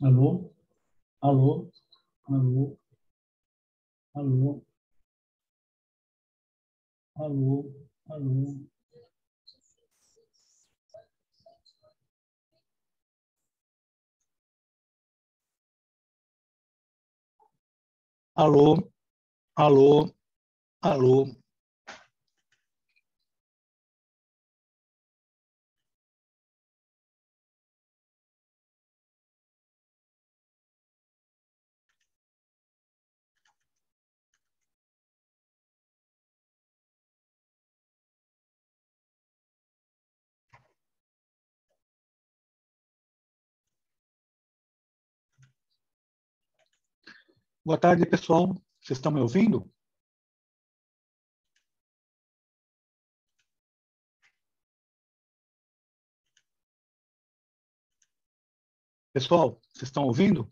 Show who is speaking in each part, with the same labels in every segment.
Speaker 1: Alô? Alô? Alô? Alô? Alô? Alô? Alô? Alô? Alô? Boa tarde, pessoal. Vocês estão me ouvindo? Pessoal, vocês estão ouvindo?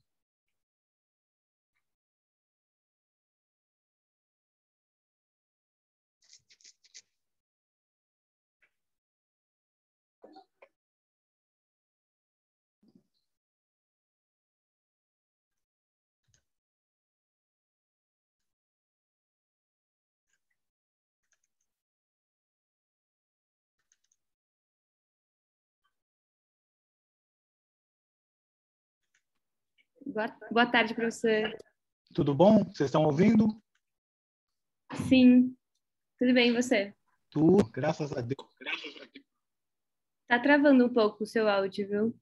Speaker 2: Boa tarde, professor.
Speaker 1: Tudo bom? Vocês estão ouvindo?
Speaker 2: Sim, tudo bem, e você?
Speaker 1: Tudo, graças a Deus.
Speaker 2: Tá travando um pouco o seu áudio, viu?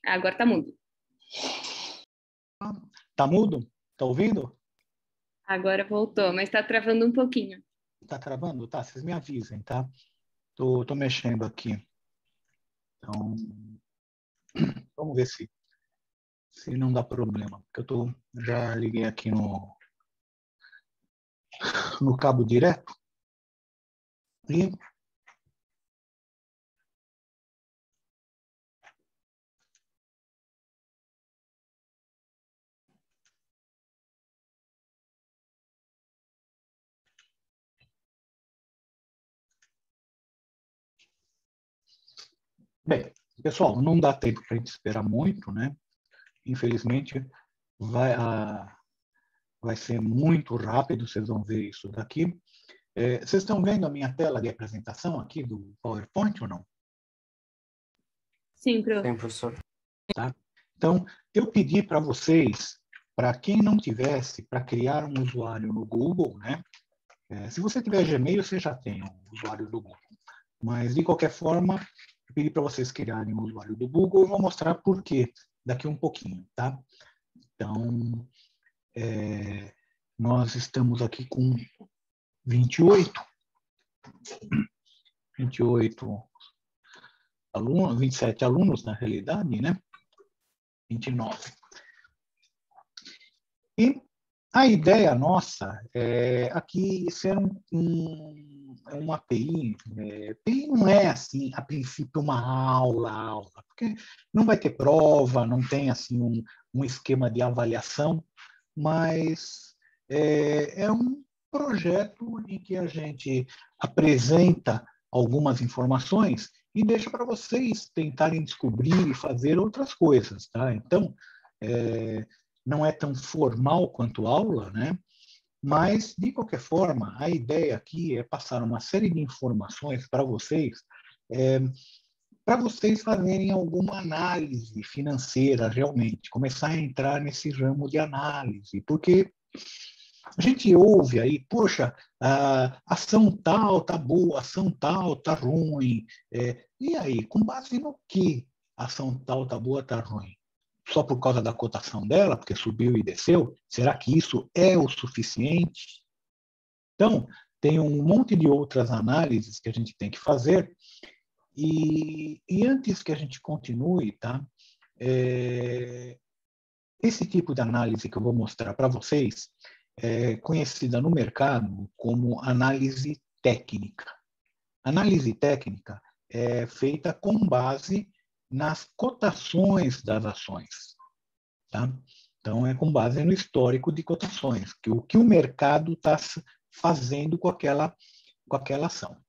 Speaker 2: Agora tá mudo.
Speaker 1: Tá mudo? Tá ouvindo?
Speaker 2: Agora voltou, mas tá travando um pouquinho.
Speaker 1: Tá travando? Tá, vocês me avisem, tá? Tô mexendo aqui. Então, vamos ver se não dá problema. Porque já liguei aqui no cabo direto. E bem, pessoal, não dá tempo para a gente esperar muito, né? Infelizmente, vai ser muito rápido, vocês vão ver isso daqui. Vocês estão vendo a minha tela de apresentação aqui do PowerPoint ou não?
Speaker 2: Sim,
Speaker 3: Sim, professor.
Speaker 1: Tá? Então, eu pedi para vocês, para quem não tivesse, para criar um usuário no Google, né? Se você tiver Gmail, você já tem um usuário do Google. Mas, de qualquer forma, eu pedi para vocês criarem um usuário do Google e vou mostrar por quê daqui um pouquinho, tá? Então, nós estamos aqui com 28 alunos, 27 alunos, na realidade, né? 29. E a ideia nossa é aqui ser uma API. API não é, assim, a princípio, uma aula, porque não vai ter prova, não tem assim um esquema de avaliação, mas é um projeto em que a gente apresenta algumas informações e deixa para vocês tentarem descobrir e fazer outras coisas, tá? Então, não é tão formal quanto aula, né? Mas, de qualquer forma, a ideia aqui é passar uma série de informações para vocês fazerem alguma análise financeira realmente, começar a entrar nesse ramo de análise, porque a gente ouve aí, poxa, a ação tal tá boa, ação tal tá ruim. E aí, com base no que a ação tal tá boa, tá ruim? Só por causa da cotação dela, porque subiu e desceu? Será que isso é o suficiente? Então, tem um monte de outras análises que a gente tem que fazer. E antes que a gente continue, tá? Esse tipo de análise que eu vou mostrar para vocês é conhecida no mercado como análise técnica. Análise técnica é feita com base nas cotações das ações. Tá? Então, é com base no histórico de cotações, que o mercado está fazendo com aquela ação.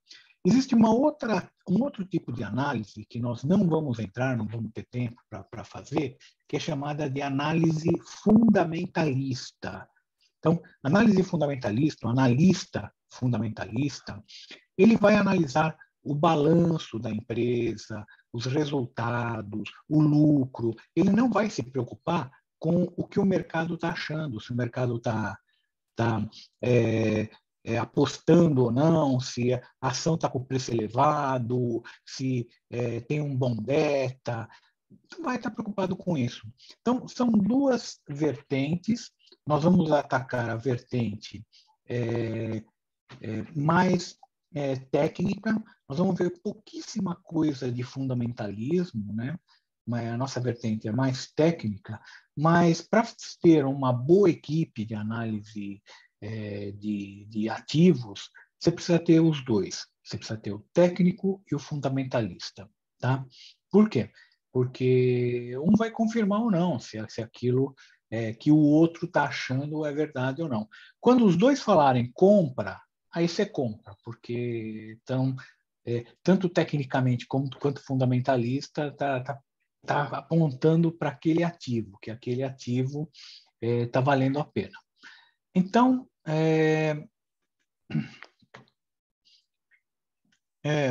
Speaker 1: Existe um outro tipo de análise que nós não vamos entrar, não vamos ter tempo para fazer, que é chamada de análise fundamentalista. Então, análise fundamentalista, o analista fundamentalista, ele vai analisar o balanço da empresa, os resultados, o lucro. Ele não vai se preocupar com o que o mercado está achando, se o mercado está apostando ou não, se a ação está com preço elevado, se tem um bom beta. Não vai estar preocupado com isso. Então, são duas vertentes. Nós vamos atacar a vertente mais técnica, nós vamos ver pouquíssima coisa de fundamentalismo, né? A nossa vertente é mais técnica, mas para ter uma boa equipe de análise de ativos, você precisa ter os dois. Você precisa ter o técnico e o fundamentalista, tá? Por quê? Porque um vai confirmar ou não se aquilo que o outro está achando é verdade ou não. Quando os dois falarem compra, aí você compra, porque então, tanto tecnicamente quanto fundamentalista tá apontando para aquele ativo, que aquele ativo está valendo a pena. Então,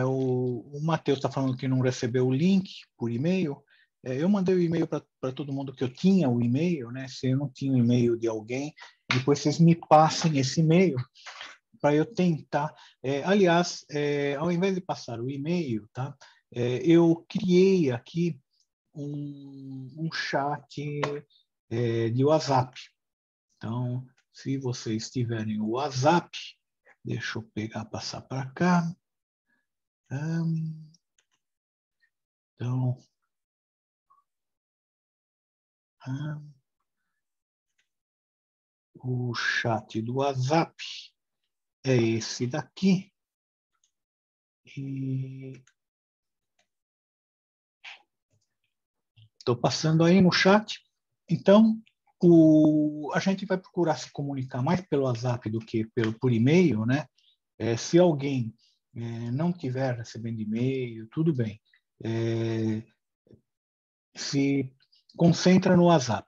Speaker 1: o Matheus está falando que não recebeu o link por e-mail. Eu mandei o e-mail para todo mundo que eu tinha o e-mail, né? Se eu não tinha o e-mail de alguém, depois vocês me passem esse e-mail para eu tentar. Aliás, ao invés de passar o e-mail, tá? Eu criei aqui um chat de WhatsApp. Então, se vocês tiverem o WhatsApp, deixa eu passar para cá. Então, o chat do WhatsApp é esse daqui. E estou passando aí no chat. Então, a gente vai procurar se comunicar mais pelo WhatsApp do que por e-mail, né? Se alguém não estiver recebendo e-mail, tudo bem. Se concentra no WhatsApp.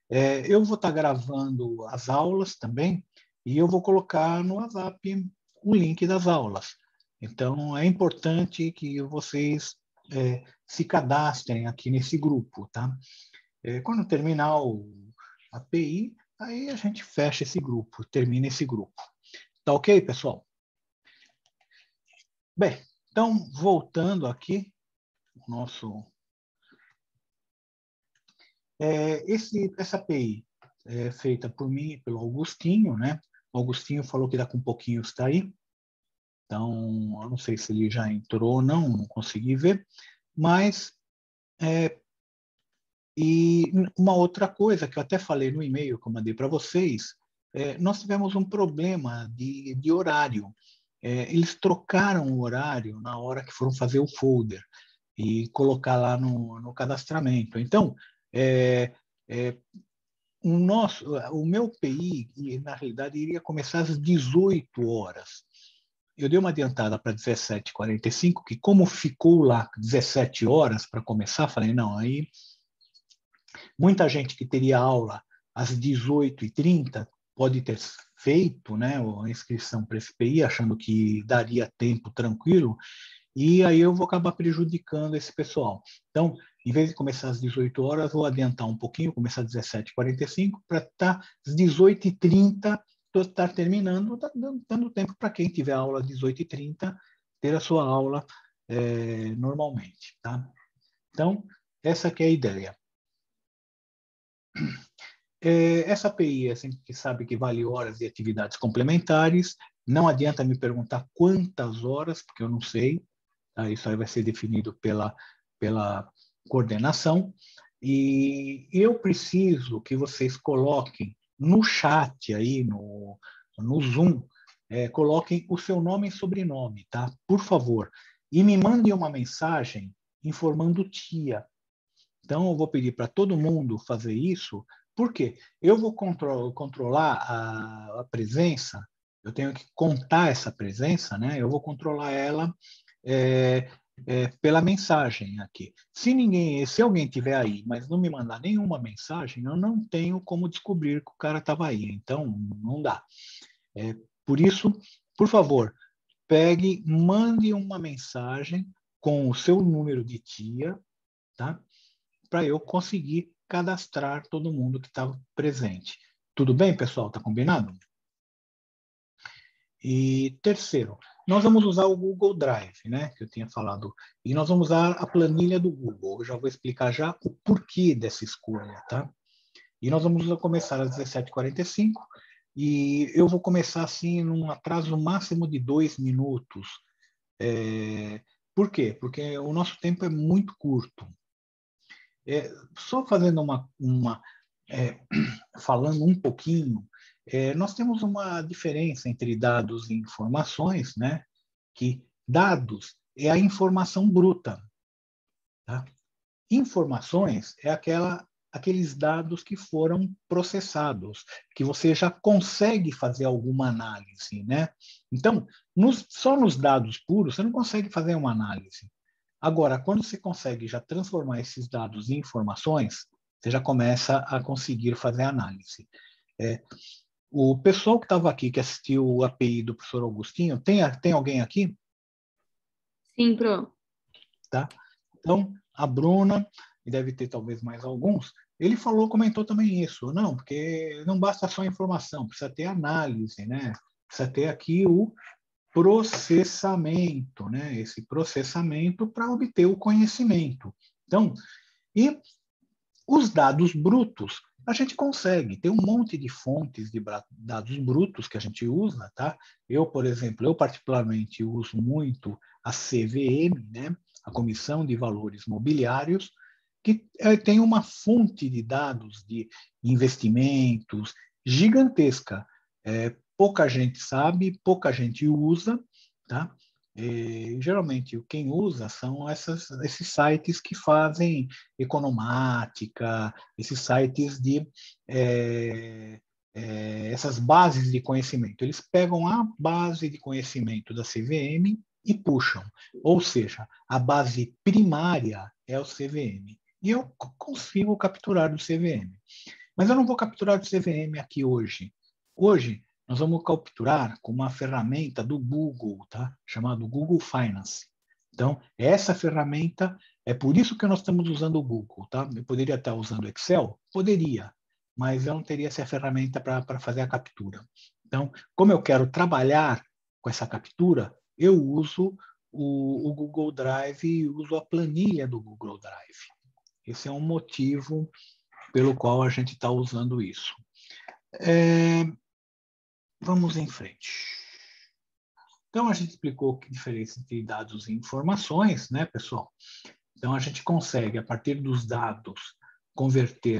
Speaker 1: Eu vou estar gravando as aulas também e eu vou colocar no WhatsApp o link das aulas. Então, é importante que vocês se cadastrem aqui nesse grupo, tá? Quando terminar a API, aí a gente fecha esse grupo, termina esse grupo. Tá ok, pessoal? Bem, então, voltando aqui, o nosso... essa API é feita por mim e pelo Augustinho, né? O Augustinho falou que daqui a um pouquinho está aí. Então, eu não sei se ele já entrou ou não consegui ver. Mas, e uma outra coisa que eu até falei no e-mail que eu mandei para vocês, nós tivemos um problema de horário. Eles trocaram o horário na hora que foram fazer o folder e colocar lá no cadastramento. Então, o meu PI, na realidade, iria começar às 18 horas. Eu dei uma adiantada para 17h45, que como ficou lá 17 horas para começar, falei, não, aí muita gente que teria aula às 18h30 pode ter feito, né, a inscrição para esse PI, achando que daria tempo tranquilo, e aí eu vou acabar prejudicando esse pessoal. Então, em vez de começar às 18 horas, vou adiantar um pouquinho, começar às 17h45, para estar às 18h30, estar terminando, dando tempo para quem tiver aula às 18h30, ter a sua aula normalmente. Tá? Então, essa que é a ideia. Essa API, a gente sabe que vale horas de atividades complementares, não adianta me perguntar quantas horas, porque eu não sei, tá? Isso aí vai ser definido pela coordenação, e eu preciso que vocês coloquem no chat aí, no Zoom, coloquem o seu nome e sobrenome, tá? Por favor. E me mandem uma mensagem informando tia. Então, eu vou pedir para todo mundo fazer isso, porque eu vou controlar a presença eu tenho que contar essa presença, né? Eu vou controlar ela pela mensagem aqui. Se alguém tiver aí, mas não me mandar nenhuma mensagem, eu não tenho como descobrir que o cara estava aí. Então, não dá. Por isso, por favor, mande uma mensagem com o seu número de tia, tá? Para eu conseguir cadastrar todo mundo que estava presente. Tudo bem, pessoal? Tá combinado? E terceiro, nós vamos usar o Google Drive, né, que eu tinha falado, e nós vamos usar a planilha do Google. Eu já vou explicar já o porquê dessa escolha, tá? E nós vamos começar às 17h45, e eu vou começar assim num atraso máximo de 2 minutos. Por quê? Porque o nosso tempo é muito curto. Só fazendo falando um pouquinho, nós temos uma diferença entre dados e informações, né? Que dados é a informação bruta, tá? Informações é aqueles dados que foram processados, que você já consegue fazer alguma análise, né? Então, só nos dados puros você não consegue fazer uma análise. Agora, quando você consegue já transformar esses dados em informações, você já começa a conseguir fazer análise. O pessoal que estava aqui, que assistiu o API do professor Augustinho, tem alguém aqui?
Speaker 2: Sim, Pro.
Speaker 1: Tá? Então, a Bruna, e deve ter talvez mais alguns, ele comentou também isso. Não, porque não basta só informação, precisa ter análise, né? Precisa ter aqui o processamento, né? Esse processamento para obter o conhecimento. Então, e os dados brutos, a gente consegue. Tem um monte de fontes de dados brutos que a gente usa, tá? Eu, por exemplo, eu particularmente uso muito a CVM, né? A Comissão de Valores Mobiliários, que tem uma fonte de dados de investimentos gigantesca. Pouca gente sabe, pouca gente usa, tá? Geralmente, quem usa são esses sites que fazem economática, esses sites de essas bases de conhecimento. Eles pegam a base de conhecimento da CVM e puxam. Ou seja, a base primária é o CVM. E eu consigo capturar do CVM. Mas eu não vou capturar do CVM aqui hoje. Hoje, nós vamos capturar com uma ferramenta do Google, tá? Chamado Google Finance. Então, essa ferramenta, é por isso que nós estamos usando o Google, tá? Eu poderia estar usando o Excel? Poderia, mas eu não teria essa ferramenta para fazer a captura. Então, como eu quero trabalhar com essa captura, eu uso o Google Drive e uso a planilha do Google Drive. Esse é um motivo pelo qual a gente está usando isso. Vamos em frente. Então, a gente explicou que diferença entre dados e informações, né, pessoal? Então, a gente consegue, a partir dos dados,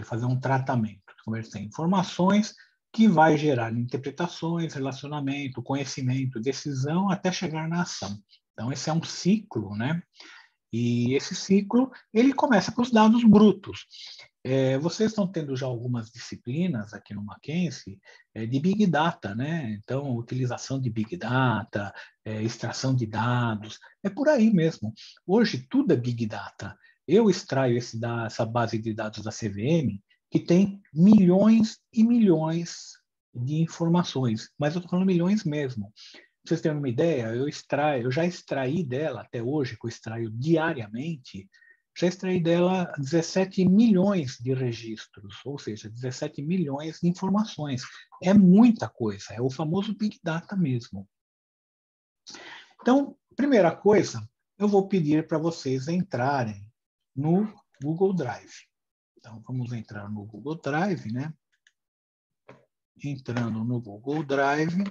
Speaker 1: fazer um tratamento, converter em informações que vai gerar interpretações, relacionamento, conhecimento, decisão, até chegar na ação. Então, esse é um ciclo, né? E esse ciclo, ele começa com os dados brutos. Vocês estão tendo já algumas disciplinas aqui no Mackenzie de Big Data, né? Então, utilização de Big Data, extração de dados, é por aí mesmo. Hoje, tudo é Big Data. Eu extraio essa base de dados da CVM, que tem milhões e milhões de informações, mas eu estou falando milhões mesmo. Para vocês terem uma ideia, eu já extraí dela, até hoje, que eu extraio diariamente, já extraí dela 17 milhões de registros, ou seja, 17 milhões de informações. É muita coisa, é o famoso Big Data mesmo. Então, primeira coisa, eu vou pedir para vocês entrarem no Google Drive. Então, vamos entrar no Google Drive, né? Entrando no Google Drive.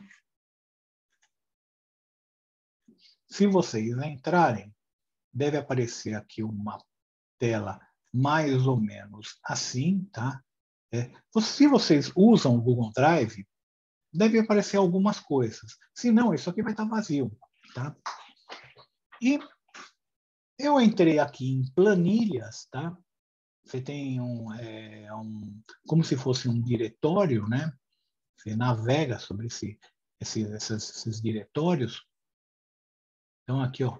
Speaker 1: Se vocês entrarem, deve aparecer aqui uma tela mais ou menos assim, tá? Se vocês usam o Google Drive, deve aparecer algumas coisas. Se não, isso aqui vai estar vazio, tá? E eu entrei aqui em planilhas, tá? Você tem como se fosse um diretório, né? Você navega sobre esses diretórios. Então, aqui, ó,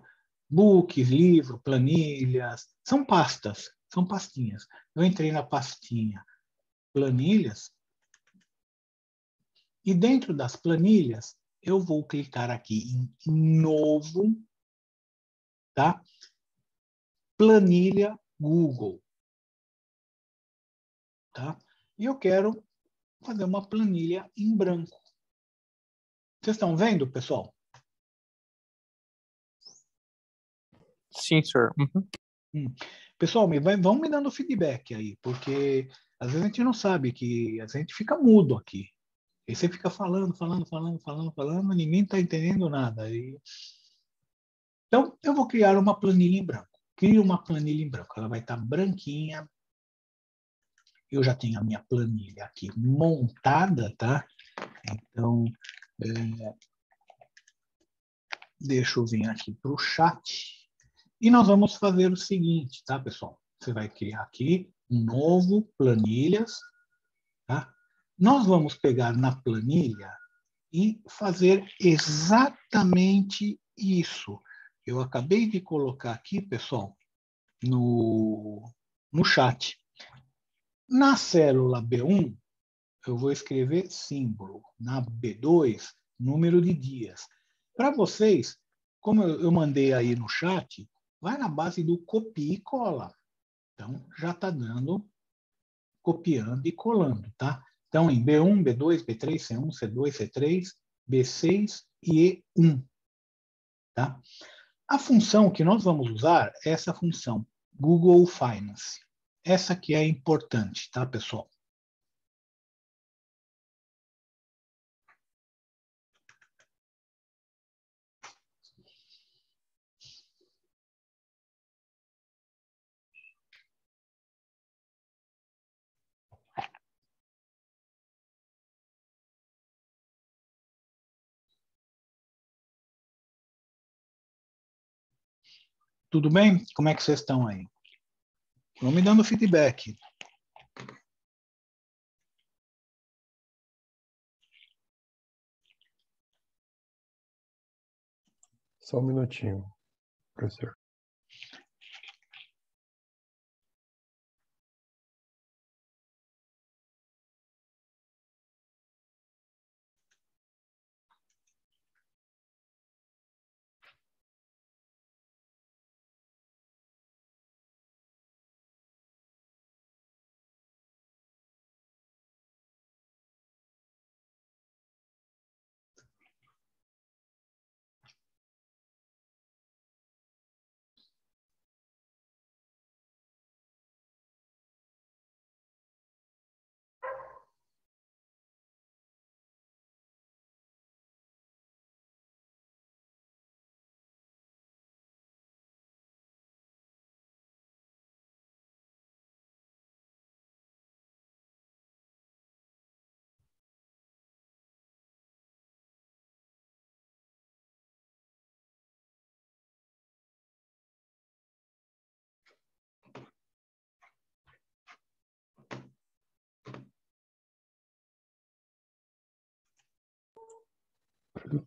Speaker 1: books, livro, planilhas, são pastas, são pastinhas. Eu entrei na pastinha planilhas e dentro das planilhas eu vou clicar aqui em novo, tá? Planilha Google, tá? E eu quero fazer uma planilha em branco. Vocês estão vendo, pessoal?
Speaker 3: Sim, senhor. Uhum.
Speaker 1: Pessoal, vão me dando feedback aí, porque às vezes a gente não sabe que a gente fica mudo aqui. E você fica falando, ninguém está entendendo nada. Então, eu vou criar uma planilha em branco. Crio uma planilha em branco. Ela vai estar branquinha. Eu já tenho a minha planilha aqui montada, tá? Então, deixa eu vir aqui para o chat. E nós vamos fazer o seguinte, tá, pessoal? Você vai criar aqui um novo planilhas, tá? Nós vamos pegar na planilha e fazer exatamente isso. Eu acabei de colocar aqui, pessoal, no chat. Na célula B1, eu vou escrever símbolo. Na B2, número de dias. Para vocês, como eu mandei aí no chat, vai na base do copia e cola. Então, já está dando, copiando e colando, tá? Então, em B1, B2, B3, C1, C2, C3, B6 e E1. Tá? A função que nós vamos usar é essa função, Google Finance. Essa que é importante, tá, pessoal? Tudo bem? Como é que vocês estão aí? Vão me dando feedback.
Speaker 4: Só um minutinho, professor.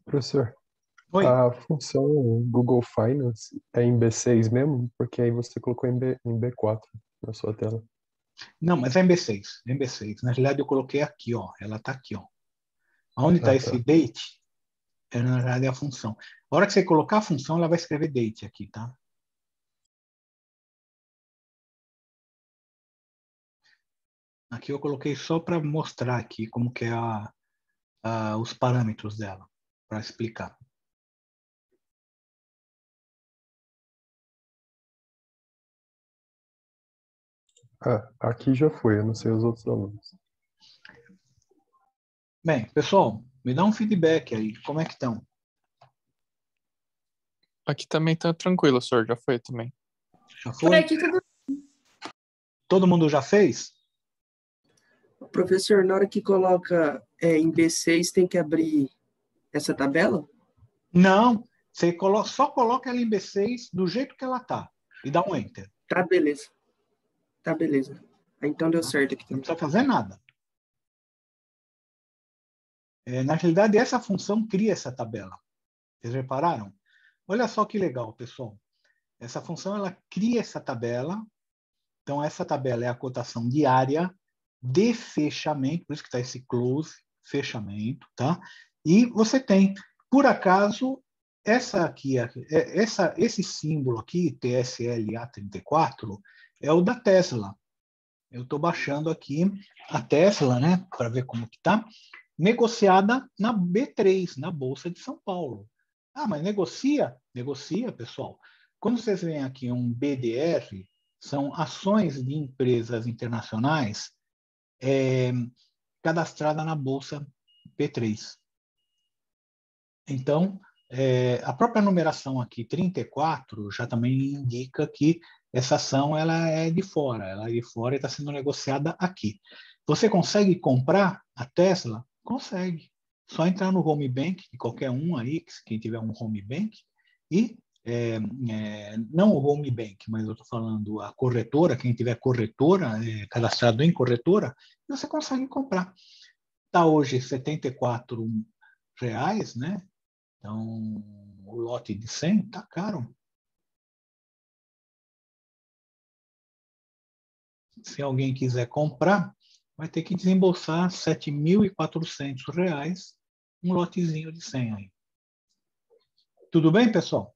Speaker 4: Professor,
Speaker 1: Oi.
Speaker 4: a função Google Finance é em B6 mesmo? Porque aí você colocou em B4 na sua tela.
Speaker 1: Não, mas é em B6. É em B6. Na realidade, eu coloquei aqui, ó. Ela está aqui, ó. Onde está esse
Speaker 4: Tá.
Speaker 1: date? É, na realidade, é a função. A hora que você colocar a função, ela vai escrever date aqui, tá? Aqui eu coloquei só para mostrar aqui como que é os parâmetros dela, para explicar.
Speaker 4: Ah, aqui já foi, eu não sei os outros alunos.
Speaker 1: Bem, pessoal, me dá um feedback aí. Como é que estão?
Speaker 3: Aqui também tá tranquilo, senhor. Já foi também.
Speaker 1: Já
Speaker 2: Por
Speaker 1: foi?
Speaker 2: aqui tudo.
Speaker 1: Todo mundo já fez?
Speaker 5: Professor, na hora que coloca em B6, tem que abrir essa tabela?
Speaker 1: Não. Você só coloca ela em B6 do jeito que ela tá e dá um Enter.
Speaker 5: Tá, beleza. Tá, beleza. Então deu certo aqui
Speaker 1: Não
Speaker 5: também.
Speaker 1: precisa fazer nada. Na realidade, essa função cria essa tabela. Vocês repararam? Olha só que legal, pessoal. Essa função ela cria essa tabela. Então, essa tabela é a cotação diária de fechamento, por isso que está esse close, fechamento, tá? E você tem, por acaso, esse símbolo aqui, TSLA34, é o da Tesla. Eu estou baixando aqui a Tesla, né, para ver como que está, negociada na B3, na Bolsa de São Paulo. Ah, mas negocia? Negocia, pessoal. Quando vocês veem aqui um BDR, são ações de empresas internacionais cadastradas na Bolsa B3. Então, a própria numeração aqui, 34, já também indica que essa ação ela é de fora. Ela é de fora e está sendo negociada aqui. Você consegue comprar a Tesla? Consegue. Só entrar no home bank de qualquer um aí, quem tiver um home bank, e não o home bank, mas eu estou falando a corretora, quem tiver corretora, cadastrado em corretora, você consegue comprar. Está hoje R$ 74, né? Então, o lote de 100 está caro. Se alguém quiser comprar, vai ter que desembolsar R$ 7.400, um lotezinho de 100 aí. Tudo bem, pessoal?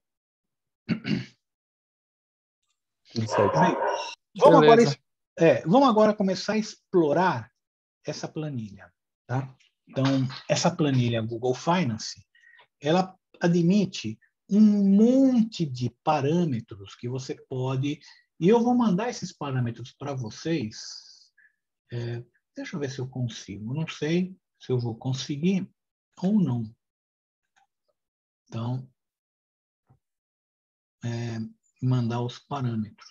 Speaker 4: Tudo certo.
Speaker 1: Bem, vamos agora começar a explorar essa planilha. Tá? Então, essa planilha Google Finance, ela admite um monte de parâmetros que você pode... E eu vou mandar esses parâmetros para vocês. Deixa eu ver se eu consigo. Não sei se eu vou conseguir ou não. Então, mandar os parâmetros.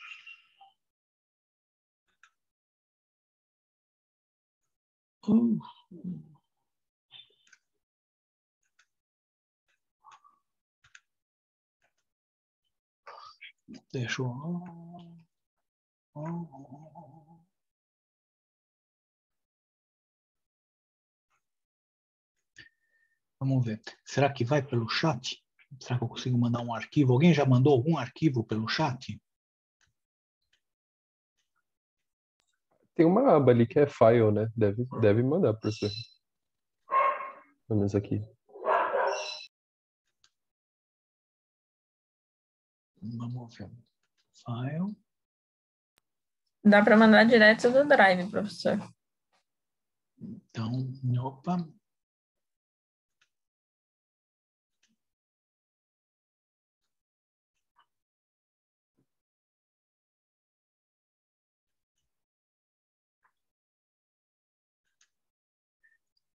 Speaker 1: Deixa eu... Vamos ver. Será que vai pelo chat? Será que eu consigo mandar um arquivo? Alguém já mandou algum arquivo pelo chat?
Speaker 4: Tem uma aba ali que é file, né? Deve mandar para você. Pelo menos aqui.
Speaker 1: Vamos ver. File.
Speaker 6: Dá para mandar direto do Drive, professor.
Speaker 1: Então, opa.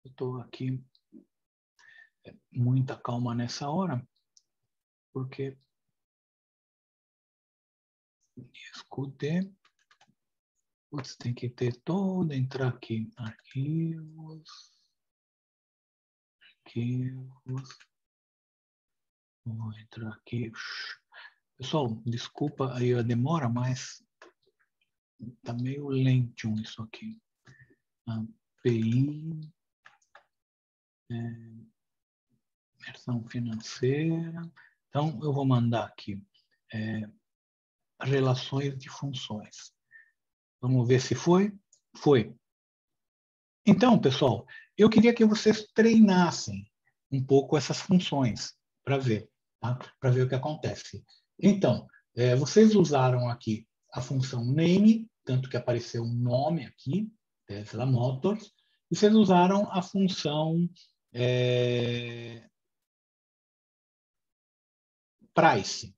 Speaker 1: Eu estou aqui muita calma nessa hora, porque escutei. Putz, tem que ter todo, entrar aqui, arquivos, vou entrar aqui. Pessoal, desculpa aí a demora, mas tá meio lento isso aqui. API, versão financeira. Então, eu vou mandar aqui relações de funções. Vamos ver se foi. Foi. Então, pessoal, eu queria que vocês treinassem um pouco essas funções para ver, tá? Para ver o que acontece. Então, vocês usaram aqui a função name, tanto que apareceu um nome aqui, Tesla Motors, e vocês usaram a função price.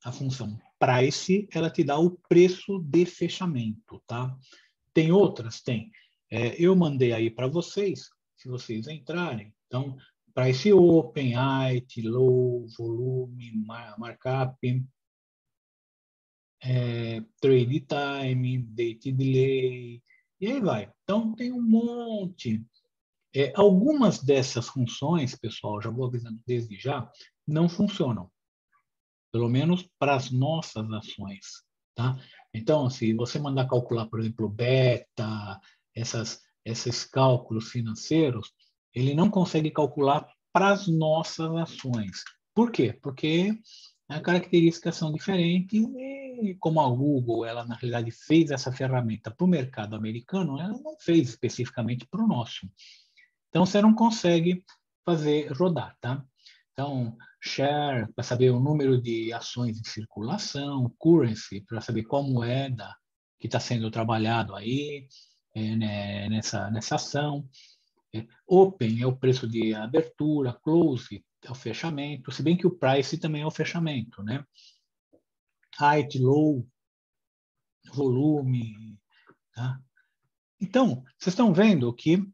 Speaker 1: A função price, ela te dá o preço de fechamento, tá? Tem outras? Tem. Eu mandei aí para vocês, se vocês entrarem. Então, price open, height, low, volume, markup, trade time, date delay, e aí vai. Então, tem um monte. Algumas dessas funções, pessoal, já vou avisando desde já, não funcionam. Pelo menos para as nossas ações, tá? Então, se você mandar calcular, por exemplo, beta, esses cálculos financeiros, Ele não consegue calcular para as nossas ações. Por quê? Porque as características são diferentes e como a Google, ela na realidade fez essa ferramenta para o mercado americano, ela não fez especificamente para o nosso. Então, você não consegue fazer rodar, tá? Então, share, para saber o número de ações em circulação, currency, para saber qual moeda que está sendo trabalhado aí nessa ação. Open é o preço de abertura, close é o fechamento, se bem que o price também é o fechamento, né? Height, low, volume, tá? Então, vocês estão vendo que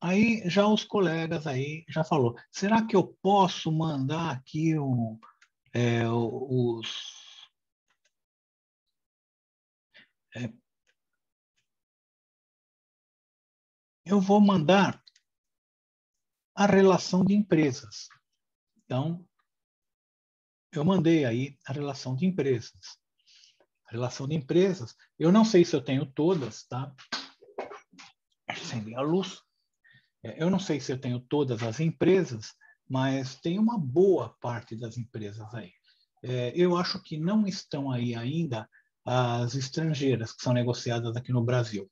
Speaker 1: aí já os colegas aí já falou, será que eu posso mandar aqui eu vou mandar a relação de empresas. Então, eu mandei aí a relação de empresas. A relação de empresas, eu não sei se eu tenho todas, tá? Acender a luz. Eu não sei se eu tenho todas as empresas, mas tem uma boa parte das empresas aí. Eu acho que não estão aí ainda as estrangeiras que são negociadas aqui no Brasil.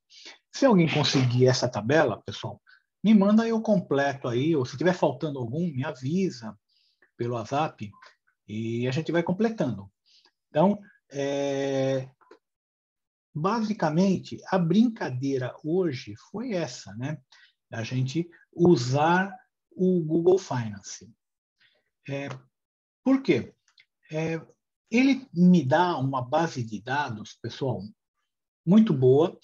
Speaker 1: Se alguém conseguir essa tabela, pessoal, me manda eu completo aí, ou se tiver faltando algum, me avisa pelo WhatsApp e a gente vai completando. Então, basicamente, a brincadeira hoje foi essa, né? A gente usar o Google Finance. Por quê? Ele me dá uma base de dados, pessoal, muito boa.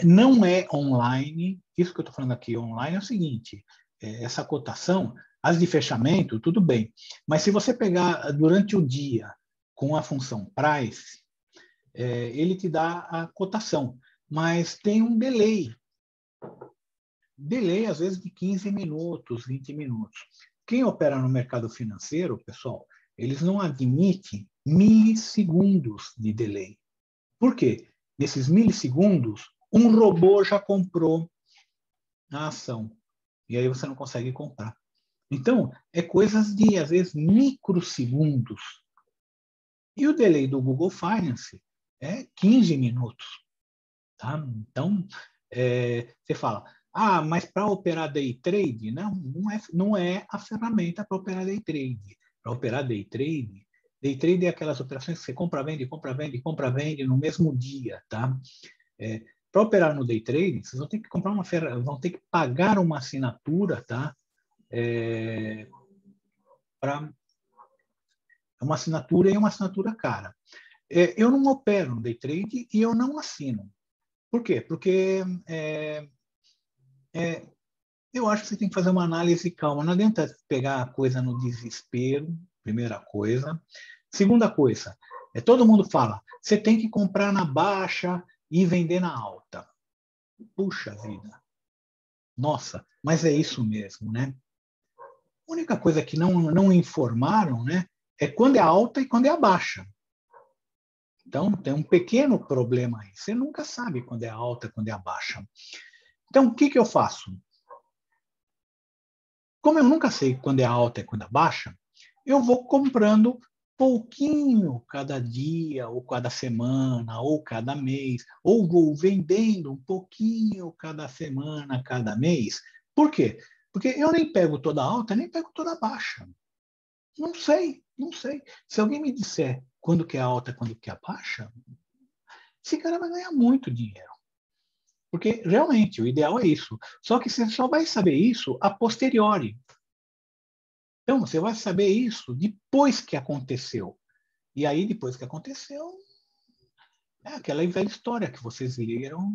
Speaker 1: Não é online. Isso que eu estou falando aqui online é o seguinte, essa cotação, as de fechamento, tudo bem. Mas se você pegar durante o dia com a função price, ele te dá a cotação, mas tem um delay. Delay, às vezes, de 15 minutos, 20 minutos. Quem opera no mercado financeiro, pessoal, eles não admitem milissegundos de delay. Por quê? Nesses milissegundos, um robô já comprou a ação. E aí você não consegue comprar. Então, é coisas de, às vezes, microsegundos. E o delay do Google Finance é 15 minutos. Tá? Então, você fala, mas para operar day trade, não é a ferramenta para operar day trade. Para operar day trade é aquelas operações que você compra, vende, compra, vende, compra, vende no mesmo dia, tá? Para operar no day trade, vocês vão ter que comprar vão ter que pagar uma assinatura, tá? Uma assinatura e uma assinatura cara. Eu não opero no day trade e eu não assino. Por quê? Porque eu acho que você tem que fazer uma análise calma. Não adianta pegar a coisa no desespero, primeira coisa. Segunda coisa, todo mundo fala, você tem que comprar na baixa e vender na alta. Puxa vida. Nossa, mas é isso mesmo, né? A única coisa que não informaram, né, é quando é alta e quando é a baixa. Então, tem um pequeno problema aí. Você nunca sabe quando é alta e quando é a baixa. Então, o que eu faço? Como eu nunca sei quando é alta e quando é baixa, eu vou comprando pouquinho cada dia, ou cada semana, ou cada mês, ou vou vendendo um pouquinho cada semana, cada mês. Por quê? Porque eu nem pego toda alta, nem pego toda baixa. Não sei. Se alguém me disser quando que é alta, quando que é baixa, esse cara vai ganhar muito dinheiro. Porque, realmente, o ideal é isso. Só que você só vai saber isso a posteriori. Então, você vai saber isso depois que aconteceu. E aí, depois que aconteceu, é aquela velha história que vocês leram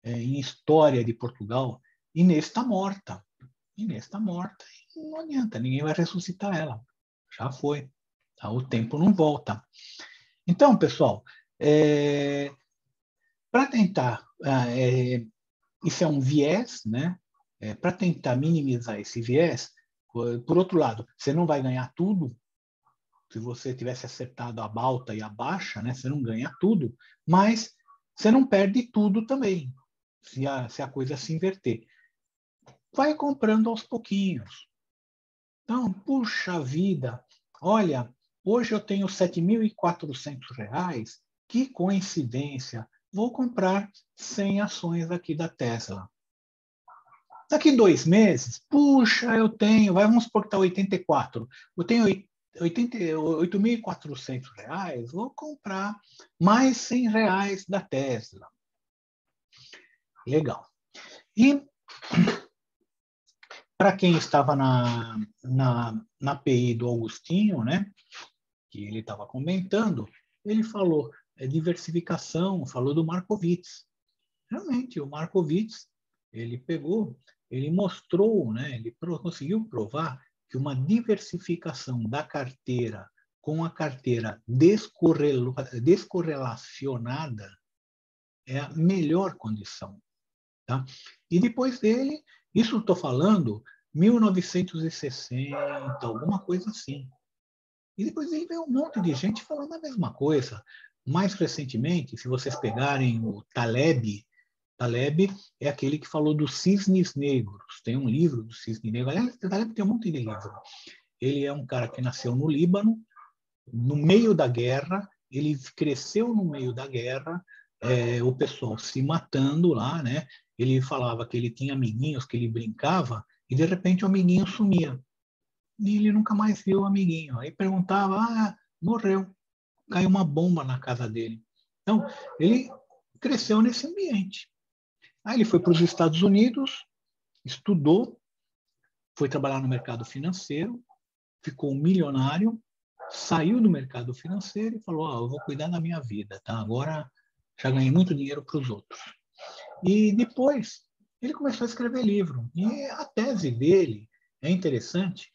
Speaker 1: em História de Portugal. Inês está morta. Inês está morta. E não adianta, ninguém vai ressuscitar ela. Já foi. Tá? O tempo não volta. Então, pessoal, para tentar... isso é um viés, né? Para tentar minimizar esse viés, por outro lado, você não vai ganhar tudo. Se você tivesse acertado a alta e a baixa, né, você não ganha tudo, mas você não perde tudo também. se a coisa se inverter. Vai comprando aos pouquinhos. Então, puxa vida, olha, hoje eu tenho R$ 7.400, que coincidência, vou comprar 100 ações aqui da Tesla. Daqui 2 meses, puxa, vamos supor que está 84, eu tenho R$ 8.400, vou comprar mais R$ 100 da Tesla. Legal. E para quem estava na API do Augustinho, né, que ele estava comentando, ele falou diversificação, falou do Markowitz. Realmente, o Markowitz, ele mostrou, né, ele conseguiu provar que uma diversificação da carteira com a carteira descorrelacionada é a melhor condição. Tá? E depois dele, isso estou falando 1960, alguma coisa assim. E depois dele veio um monte de gente falando a mesma coisa. Mais recentemente, se vocês pegarem o Taleb é aquele que falou dos cisnes negros. Tem um livro do cisne negro. Aliás, o Taleb tem um monte de livro. Ele é um cara que nasceu no Líbano, no meio da guerra, ele cresceu no meio da guerra, o pessoal se matando lá, né? Ele falava que ele tinha amiguinhos, que ele brincava, e de repente o amiguinho sumia. E ele nunca mais viu o amiguinho. Aí perguntava, morreu. Caiu uma bomba na casa dele. Então, ele cresceu nesse ambiente. Aí ele foi para os Estados Unidos, estudou, foi trabalhar no mercado financeiro, ficou um milionário, saiu do mercado financeiro e falou, eu vou cuidar da minha vida, tá? Agora já ganhei muito dinheiro para os outros. E depois ele começou a escrever livro. E a tese dele é interessante,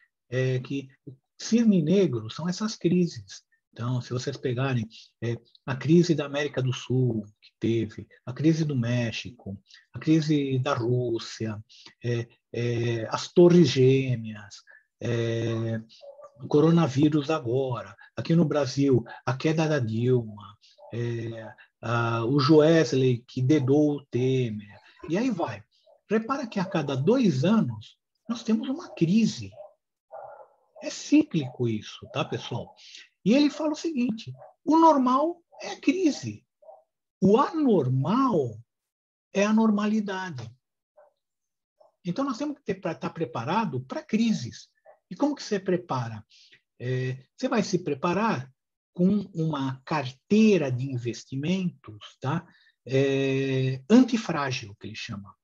Speaker 1: que cisne negro são essas crises. Então, se vocês pegarem a crise da América do Sul, que teve, a crise do México, a crise da Rússia, as Torres Gêmeas, o coronavírus agora, aqui no Brasil, a queda da Dilma, o Joesley que dedou o Temer, e aí vai. Repara que a cada 2 anos nós temos uma crise. É cíclico isso, tá, pessoal? E ele fala o seguinte, o normal é a crise. O anormal é a normalidade. Então nós temos que estar preparado para crises. E como que você prepara? Você vai se preparar com uma carteira de investimentos, tá? Antifrágil, que ele chama.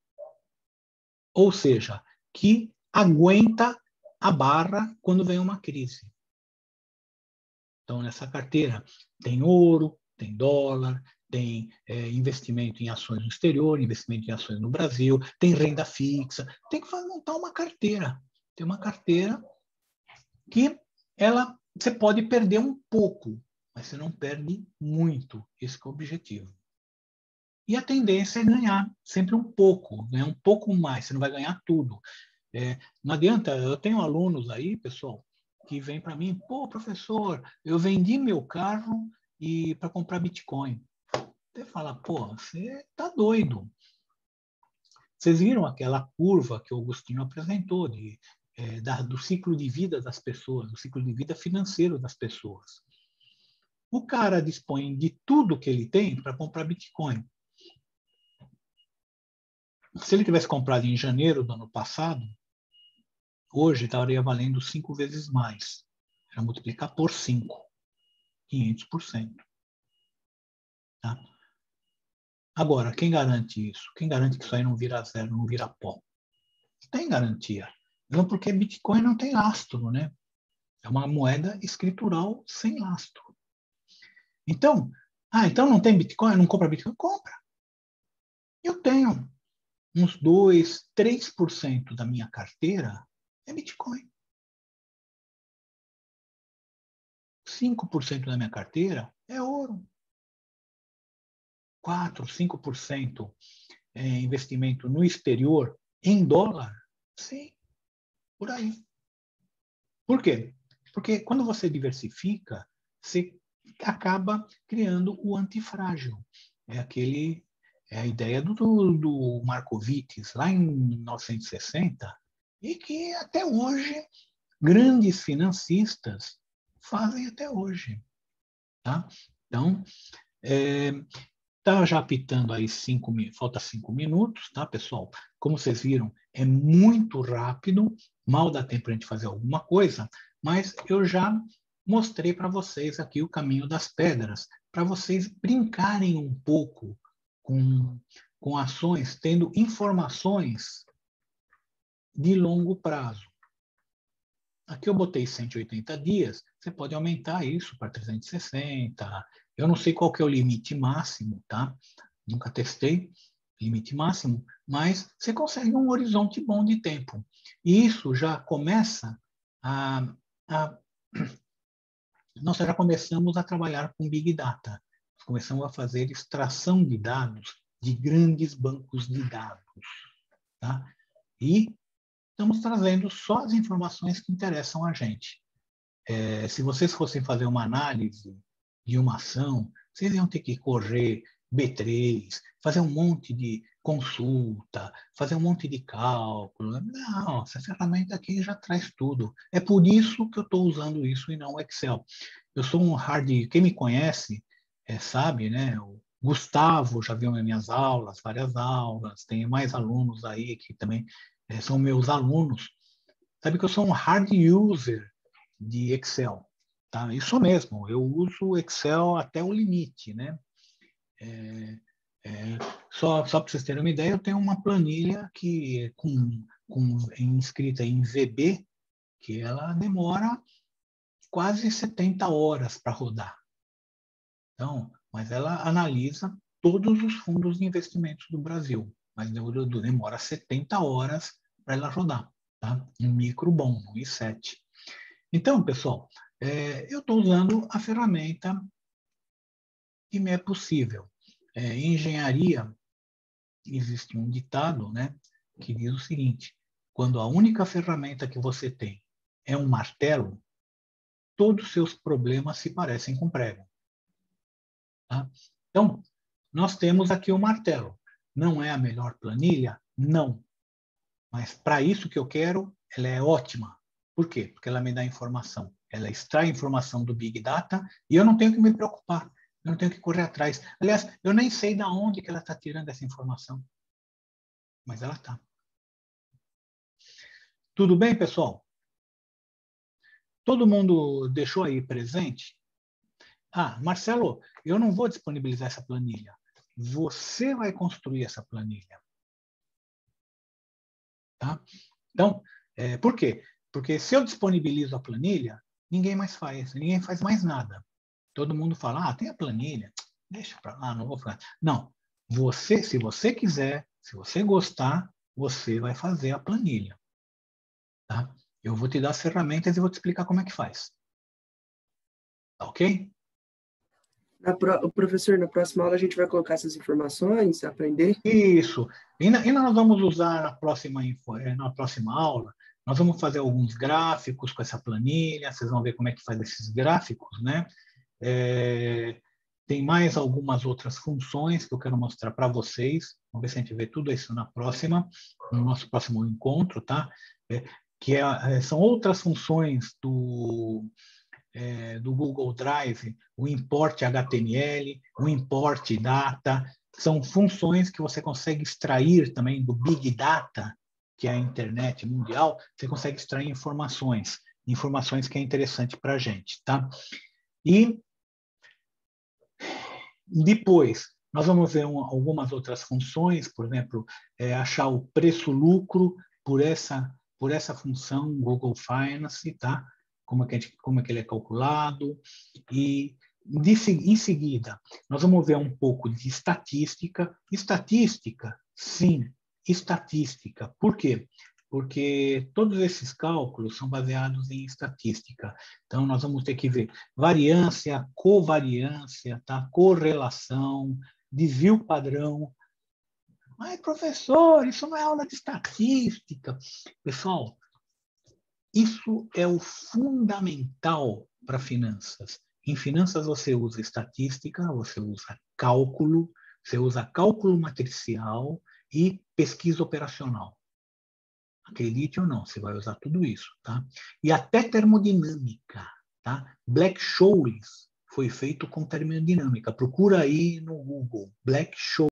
Speaker 1: Ou seja, que aguenta a barra quando vem uma crise. Então, nessa carteira tem ouro, tem dólar, tem investimento em ações no exterior, investimento em ações no Brasil, tem renda fixa. Tem que montar uma carteira. Tem uma carteira que você pode perder um pouco, mas você não perde muito. Esse é o objetivo. E a tendência é ganhar sempre um pouco, ganhar um pouco mais. Você não vai ganhar tudo. Não adianta, eu tenho alunos aí, pessoal, que vêm para mim, professor, eu vendi meu carro para comprar Bitcoin. Você fala, você está doido. Vocês viram aquela curva que o Augustinho apresentou do ciclo de vida das pessoas, do ciclo de vida financeiro das pessoas. O cara dispõe de tudo que ele tem para comprar Bitcoin. Se ele tivesse comprado em janeiro do ano passado, hoje estaria valendo 5 vezes mais. Já multiplicar por 5, 500%. Tá? Agora, quem garante isso? Quem garante que isso aí não vira zero, não vira pó? Tem garantia. Não, porque Bitcoin não tem lastro, né? É uma moeda escritural sem lastro. Então, então não tem Bitcoin? Não compra Bitcoin? Compra. Eu tenho uns 2%, 3% da minha carteira é Bitcoin. 5% da minha carteira é ouro. 4%, 5% é investimento no exterior em dólar? Sim, por aí. Por quê? Porque quando você diversifica, você acaba criando o antifrágil. É aquele É a ideia do Markowitz, lá em 1960, e que até hoje grandes financistas fazem até hoje. Tá? Então, tá já apitando aí falta 5 minutos, tá, pessoal? Como vocês viram, é muito rápido, mal dá tempo para a gente fazer alguma coisa, mas eu já mostrei para vocês aqui o caminho das pedras, para vocês brincarem um pouco com ações, tendo informações de longo prazo. Aqui eu botei 180 dias, você pode aumentar isso para 360. Eu não sei qual que é o limite máximo, tá? Nunca testei limite máximo, mas você consegue um horizonte bom de tempo. E isso já começa nós já começamos a trabalhar com Big Data. Nós começamos a fazer extração de dados de grandes bancos de dados, tá? E estamos trazendo só as informações que interessam a gente. Se vocês fossem fazer uma análise de uma ação, vocês iam ter que correr B3, fazer um monte de consulta, fazer um monte de cálculo. Não, essa ferramenta aqui já traz tudo. É por isso que eu estou usando isso e não o Excel. Eu sou um quem me conhece sabe, né? O Gustavo já viu minhas aulas, várias aulas, tem mais alunos aí que também são meus alunos. Sabe que eu sou um hard user de Excel, tá? Isso mesmo, eu uso o Excel até o limite, né? Só para vocês terem uma ideia, eu tenho uma planilha que inscrita em VB, que ela demora quase 70 horas para rodar. Então, mas ela analisa todos os fundos de investimentos do Brasil, mas demora 70 horas para ela rodar, tá? Um micro bom, um i7. Então, pessoal, eu estou usando a ferramenta que me é possível. Em engenharia, existe um ditado, né, que diz o seguinte: quando a única ferramenta que você tem é um martelo, todos os seus problemas se parecem com prego. Tá? Então, nós temos aqui o martelo. Não é a melhor planilha? Não. Mas para isso que eu quero, ela é ótima. Por quê? Porque ela me dá informação. Ela extrai informação do Big Data e eu não tenho que me preocupar. Eu não tenho que correr atrás. Aliás, eu nem sei de onde que ela está tirando essa informação. Mas ela está. Tudo bem, pessoal? Todo mundo deixou aí presente? Marcelo, eu não vou disponibilizar essa planilha. Você vai construir essa planilha. Tá? Então, por quê? Porque se eu disponibilizo a planilha, ninguém faz mais nada. Todo mundo fala, tem a planilha, deixa para lá, não vou falar. Não, se você quiser, se você gostar, você vai fazer a planilha. Tá? Eu vou te dar as ferramentas e vou te explicar como é que faz. Tá ok?
Speaker 5: Professor, na próxima aula a gente vai colocar essas informações, aprender?
Speaker 1: Isso. Ainda nós vamos usar na próxima aula, nós vamos fazer alguns gráficos com essa planilha, vocês vão ver como é que faz esses gráficos, né? Tem mais algumas outras funções que eu quero mostrar para vocês. Vamos ver se a gente vê tudo isso no nosso próximo encontro, tá? São outras funções do Google Drive, o import HTML, o import data, são funções que você consegue extrair também do Big Data, que é a internet mundial, você consegue extrair informações que é interessante para a gente, tá? E depois, nós vamos ver algumas outras funções, por exemplo, achar o preço-lucro por essa função Google Finance, tá? Como é que ele é calculado, e em seguida nós vamos ver um pouco de estatística. Estatística, sim, estatística. Por quê? Porque todos esses cálculos são baseados em estatística. Então, nós vamos ter que ver variância, covariância, tá? Correlação, desvio padrão. Mas, professor, isso não é aula de estatística. Pessoal, isso é o fundamental para finanças. Em finanças você usa estatística, você usa cálculo, Você usa cálculo matricial e pesquisa operacional. Acredite ou não, você vai usar tudo isso, tá? E até termodinâmica, tá? Black-Scholes foi feito com termodinâmica. Procura aí no Google, Black-Scholes.